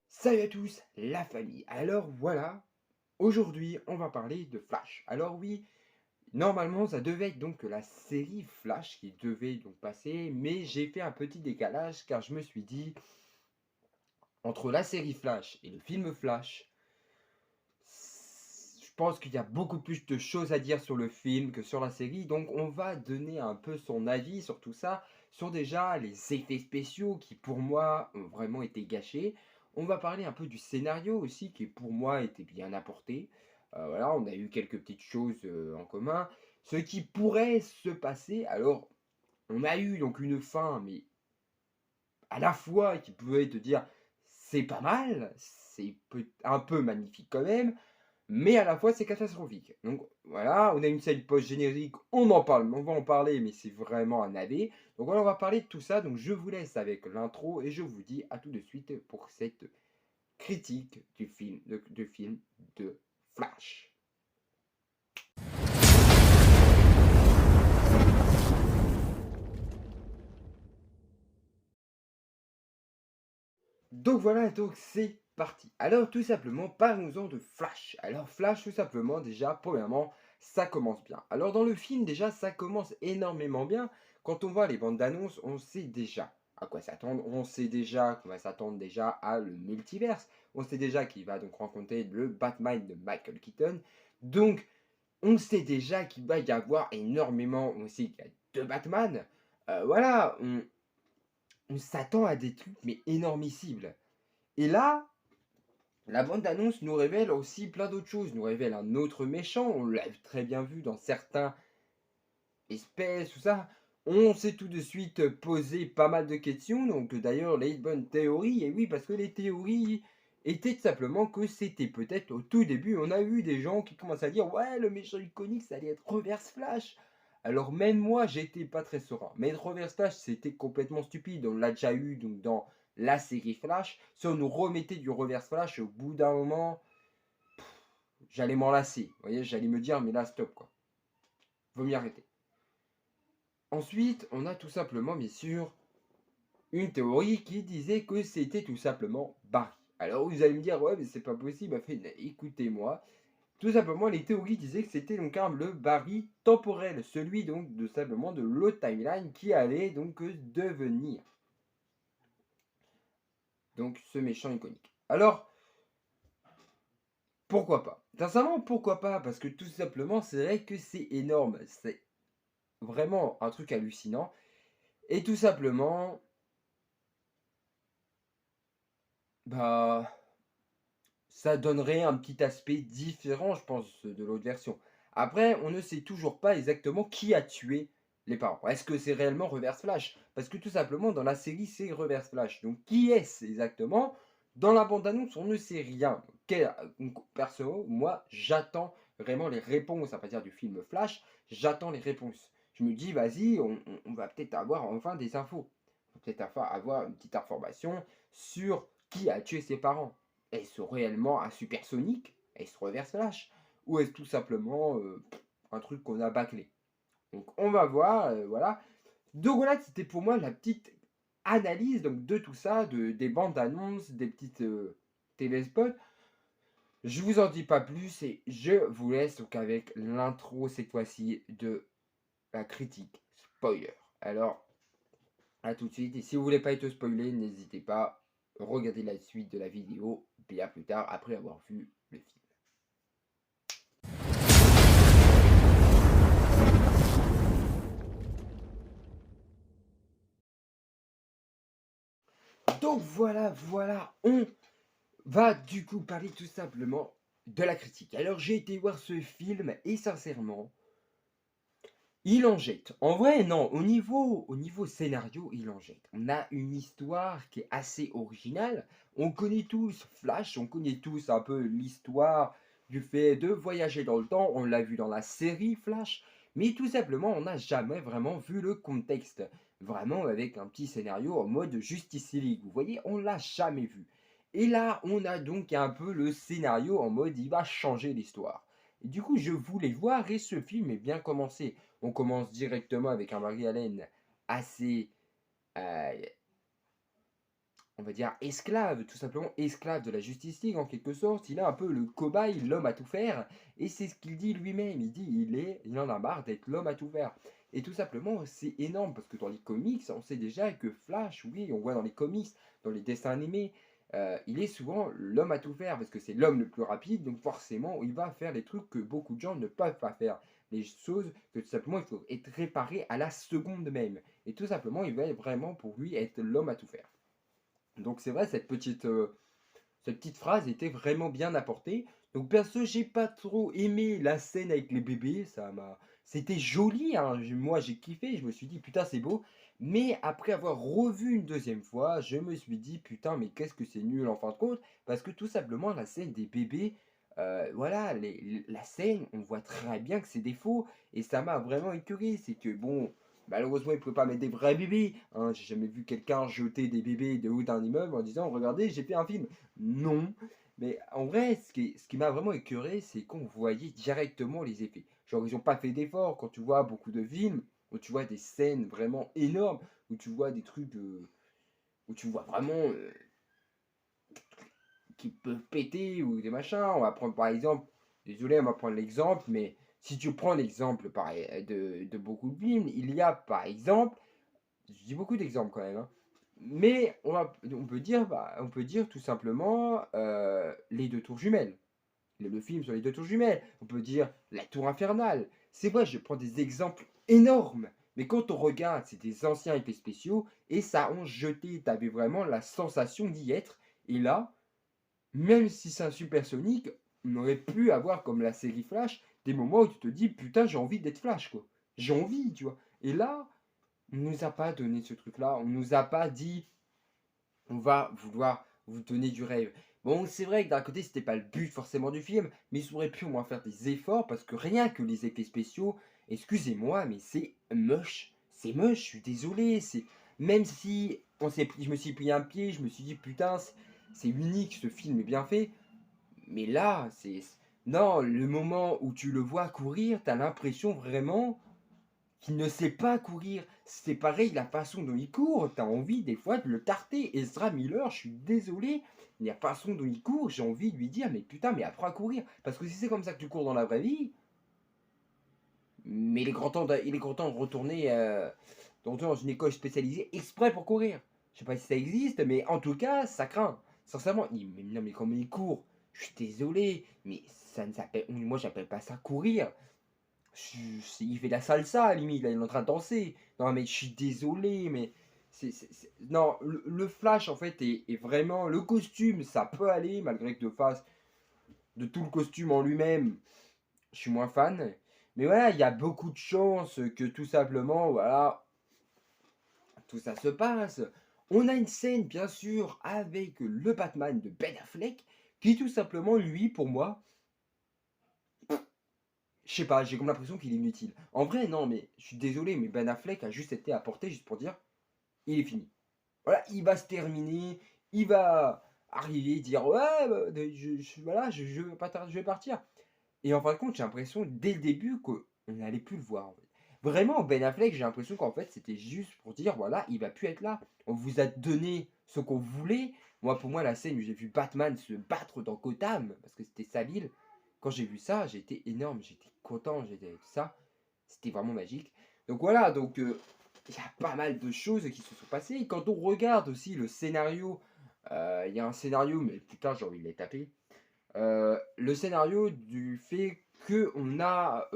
Salut à tous, la famille. Alors voilà, aujourd'hui on va parler de Flash. Alors oui, normalement ça devait être donc la série Flash qui devait donc passer, mais j'ai fait un petit décalage car je me suis dit, entre la série Flash et le film Flash, je pense qu'il y a beaucoup plus de choses à dire sur le film que sur la série, donc on va donner un peu son avis sur tout ça, sur déjà les effets spéciaux qui pour moi ont vraiment été gâchés. On va parler un peu du scénario aussi qui pour moi était bien apporté. Voilà, on a eu quelques petites choses en commun. Ce qui pourrait se passer, alors on a eu donc une fin, mais à la fois qui pouvait te dire c'est pas mal, c'est un peu magnifique quand même, mais à la fois c'est catastrophique. Donc voilà, on a une scène post-générique, on en parle, on va en parler, mais c'est vraiment un navet. Donc voilà, on va parler de tout ça. Donc je vous laisse avec l'intro et je vous dis à tout de suite pour cette critique du film de Flash. Donc voilà, donc c'est parti. Alors tout simplement, parlons-en de Flash. Alors Flash, tout simplement, déjà, premièrement, ça commence bien. Alors dans le film, déjà, ça commence énormément bien. Quand on voit les bandes d'annonces, on sait déjà à quoi s'attendre. On sait déjà qu'on va s'attendre déjà à le multiverse. On sait déjà qu'il va donc rencontrer le Batman de Michael Keaton. Donc, on sait déjà qu'il va y avoir énormément, on sait qu'il y a deux Batman. Voilà, on s'attend à des trucs, mais énormissibles. Et là, la bande-annonce nous révèle aussi plein d'autres choses, nous révèle un autre méchant, on l'a très bien vu dans certains espèces, tout ça. On s'est tout de suite posé pas mal de questions, donc d'ailleurs les bonnes théories, et oui, parce que les théories étaient tout simplement que c'était peut-être au tout début, on a eu des gens qui commencent à dire ouais, le méchant iconique, ça allait être Reverse Flash. Alors même moi, j'étais pas très serein. Mais Reverse Flash, c'était complètement stupide. On l'a déjà eu donc dans la série Flash. Si on nous remettait du Reverse Flash, au bout d'un moment, j'allais m'en lasser. Vous voyez, j'allais me dire, mais là, stop, quoi. Vaut mieux arrêter. Ensuite, on a tout simplement, bien sûr, une théorie qui disait que c'était tout simplement Barry. Alors vous allez me dire, ouais, mais c'est pas possible. Écoutez-moi. Tout simplement, les théories disaient que c'était donc le Barry temporel, celui donc de simplement de l'autre timeline qui allait donc devenir donc ce méchant iconique. Alors, pourquoi pas? Sincèrement, pourquoi pas? Parce que tout simplement, c'est vrai que c'est énorme. C'est vraiment un truc hallucinant. Et tout simplement, bah, ça donnerait un petit aspect différent, je pense, de l'autre version. Après, on ne sait toujours pas exactement qui a tué les parents. Est-ce que c'est réellement Reverse Flash? Parce que tout simplement, dans la série, c'est Reverse Flash. Donc, qui est-ce exactement? Dans la bande-annonce, on ne sait rien. Perso, moi, j'attends vraiment les réponses à partir du film Flash. J'attends les réponses. Je me dis, vas-y, on va peut-être avoir enfin des infos. On va peut-être avoir une petite information sur qui a tué ses parents. Est-ce réellement un supersonique? Est-ce Reverse Flash? Ou est-ce tout simplement un truc qu'on a bâclé? Donc on va voir, voilà. Donc voilà, c'était pour moi la petite analyse donc, de tout ça, des bandes d'annonces, des petites téléspots. Je vous en dis pas plus et je vous laisse donc avec l'intro cette fois-ci de la critique spoiler. Alors, à tout de suite. Et si vous voulez pas être spoilé, n'hésitez pas, regardez la suite de la vidéo bien plus tard après avoir vu le film. Donc voilà, on va du coup parler tout simplement de la critique. Alors j'ai été voir ce film et sincèrement, il en jette. En vrai, non, au niveau scénario, il en jette. On a une histoire qui est assez originale. On connaît tous Flash, on connaît tous un peu l'histoire du fait de voyager dans le temps. On l'a vu dans la série Flash. Mais tout simplement, on n'a jamais vraiment vu le contexte. Vraiment avec un petit scénario en mode Justice League. Vous voyez, on l'a jamais vu. Et là, on a donc un peu le scénario en mode il va changer l'histoire. Et du coup, je voulais voir et ce film est bien commencé. On commence directement avec un Barry Allen assez, heu, on va dire esclave, tout simplement esclave de la Justice League en quelque sorte. Il est un peu le cobaye, l'homme à tout faire et c'est ce qu'il dit lui-même. Il dit il en a marre d'être l'homme à tout faire et tout simplement, c'est énorme parce que dans les comics, on sait déjà que Flash, oui, on voit dans les comics, dans les dessins animés, il est souvent l'homme à tout faire parce que c'est l'homme le plus rapide, donc forcément, il va faire les trucs que beaucoup de gens ne peuvent pas faire. Les choses que tout simplement, il faut être réparé à la seconde même et tout simplement, il va vraiment pour lui être l'homme à tout faire. Donc c'est vrai, cette petite phrase était vraiment bien apportée. Donc perso, j'ai pas trop aimé la scène avec les bébés, c'était joli, hein, moi j'ai kiffé, je me suis dit: «Putain, c'est beau». Mais après avoir revu une deuxième fois, je me suis dit: «Putain, mais qu'est-ce que c'est nul en fin de compte». Parce que tout simplement la scène des bébés, voilà, la scène, on voit très bien que c'est des faux et ça m'a vraiment écœuré. C'est que bon, malheureusement, ils ne pouvaient pas mettre des vrais bébés, hein. J'ai jamais vu quelqu'un jeter des bébés de haut d'un immeuble en disant: «Regardez, j'ai fait un film». Non, mais en vrai, ce qui m'a vraiment écœuré, c'est qu'on voyait directement les effets. Genre, ils ont pas fait d'efforts. Quand tu vois beaucoup de films, où tu vois des scènes vraiment énormes, où tu vois des trucs, où tu vois vraiment, qui peuvent péter ou des machins. On va prendre par exemple, désolé, on va prendre l'exemple, mais si tu prends l'exemple de beaucoup de films, il y a par exemple, je dis beaucoup d'exemples quand même, hein, mais on peut dire tout simplement les deux tours jumelles. Le film sur les deux tours jumelles. On peut dire la tour infernale. C'est vrai, je prends des exemples énormes. Mais quand on regarde, c'est des anciens effets spéciaux et ça ont jeté. Tu avais vraiment la sensation d'y être. Et là, même si c'est un supersonique, on aurait pu avoir comme la série Flash des moments où tu te dis putain, j'ai envie d'être Flash quoi. J'ai envie, tu vois. Et là, on nous a pas donné ce truc-là. On nous a pas dit on va vouloir vous donner du rêve. Bon, c'est vrai que d'un côté, c'était pas le but forcément du film, mais ils auraient pu au moins faire des efforts parce que rien que les effets spéciaux, excusez-moi, mais c'est moche. C'est moche, je suis désolé. Même si je me suis pris un pied, je me suis dit putain, c'est unique, ce film est bien fait. Mais là, non, le moment où tu le vois courir, t'as l'impression vraiment qui ne sait pas courir. C'est pareil, la façon dont il court, tu as envie des fois de le tarter. Ezra Miller, je suis désolé, mais la façon dont il court, j'ai envie de lui dire, mais putain, mais apprends à courir. Parce que si c'est comme ça que tu cours dans la vraie vie, mais il est grand temps de retourner dans une école spécialisée exprès pour courir. Je sais pas si ça existe, mais en tout cas, ça craint. Sincèrement, non, mais comment il court, je suis désolé, mais ça ne s'appelle, moi j'appelle pas ça courir. Il fait de la salsa, à la limite, là, il est en train de danser. Non, mais je suis désolé, mais non, le Flash, en fait, est vraiment... Le costume, ça peut aller, malgré que de face, de tout le costume en lui-même, je suis moins fan. Mais voilà, il y a beaucoup de chances que tout simplement, voilà, tout ça se passe. On a une scène, bien sûr, avec le Batman de Ben Affleck, qui tout simplement, lui, pour moi, je sais pas, j'ai comme l'impression qu'il est inutile. En vrai, non, mais je suis désolé, mais Ben Affleck a juste été apporté juste pour dire, il est fini. Voilà, il va se terminer, il va arriver, dire, ouais, bah, voilà, je vais partir. Et en fin de compte, j'ai l'impression dès le début qu'on n'allait plus le voir, en fait. Vraiment, Ben Affleck, j'ai l'impression qu'en fait, c'était juste pour dire, voilà, il va plus être là. On vous a donné ce qu'on voulait. Moi, pour moi, la scène où j'ai vu Batman se battre dans Gotham, parce que c'était sa ville, quand j'ai vu ça, j'ai été énorme, j'étais content, j'étais tout ça. C'était vraiment magique. Donc voilà, donc il y a pas mal de choses qui se sont passées. Et quand on regarde aussi le scénario, il y a un scénario, mais putain, j'ai envie de les taper. Le scénario du fait que on a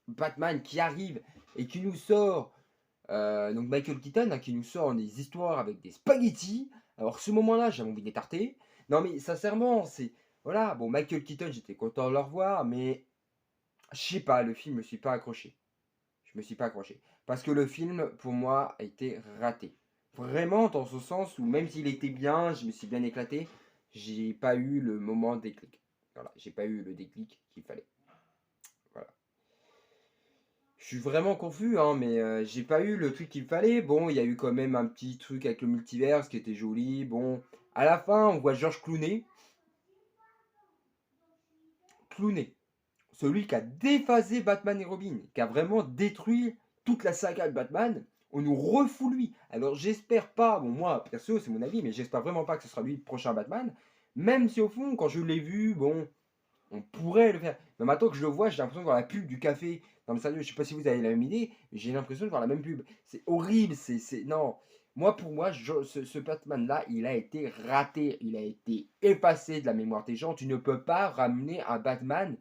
Batman qui arrive et qui nous sort, donc Michael Keaton, hein, qui nous sort des histoires avec des spaghettis. Alors ce moment-là, j'avais envie de les tarter. Non mais sincèrement, c'est... Voilà, bon, Michael Keaton, j'étais content de le revoir, mais je sais pas, le film me suis pas accroché. Je me suis pas accroché. Parce que le film, pour moi, a été raté. Vraiment, dans ce sens où même s'il était bien, je me suis bien éclaté, j'ai pas eu le moment déclic. Voilà, j'ai pas eu le déclic qu'il fallait. Voilà. Je suis vraiment confus, hein, mais j'ai pas eu le truc qu'il fallait. Bon, il y a eu quand même un petit truc avec le multiverse qui était joli. Bon, à la fin, on voit George Clooney. Clooney. Celui qui a déphasé Batman et Robin, qui a vraiment détruit toute la saga de Batman, on nous refout lui. Alors j'espère pas, bon moi perso c'est mon avis, mais j'espère vraiment pas que ce sera lui le prochain Batman. Même si au fond, quand je l'ai vu, bon, on pourrait le faire. Mais maintenant que je le vois, j'ai l'impression de voir la pub du café. Non mais sérieux, je sais pas si vous avez la même idée, mais j'ai l'impression de voir la même pub. C'est horrible, Non. Moi, pour moi, ce Batman-là, il a été raté. Il a été effacé de la mémoire des gens. Tu ne peux pas ramener un Batman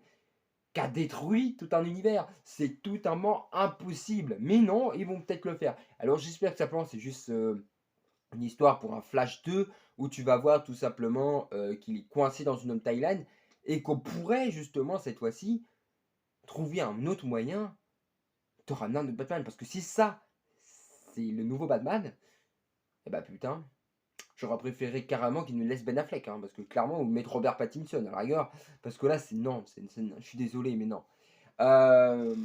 qui a détruit tout un univers. C'est totalement impossible. Mais non, ils vont peut-être le faire. Alors j'espère que simplement c'est juste une histoire pour un Flash 2 où tu vas voir tout simplement qu'il est coincé dans une home Thaïlande et qu'on pourrait justement cette fois-ci trouver un autre moyen de ramener un autre Batman. Parce que si ça, c'est le nouveau Batman, eh bah putain, j'aurais préféré carrément qu'il nous laisse Ben Affleck. Hein, parce que clairement, ou mettre Robert Pattinson à la rigueur. Parce que là, c'est non. Je suis désolé, mais non. Euh,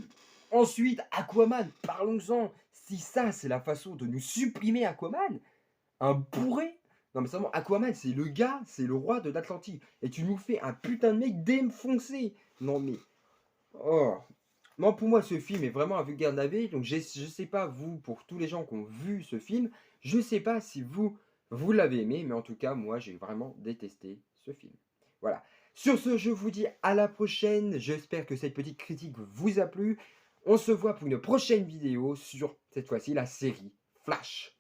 Ensuite, Aquaman, parlons-en. Si ça, c'est la façon de nous supprimer Aquaman, un bourré. Non mais seulement Aquaman, c'est le gars, c'est le roi de l'Atlantique. Et tu nous fais un putain de mec défoncé. Non mais... Oh. Non, pour moi, ce film est vraiment un vulgaire navet. Donc je sais pas, vous, pour tous les gens qui ont vu ce film, je sais pas si vous l'avez aimé. Mais en tout cas, moi, j'ai vraiment détesté ce film. Voilà. Sur ce, je vous dis à la prochaine. J'espère que cette petite critique vous a plu. On se voit pour une prochaine vidéo sur, cette fois-ci, la série Flash.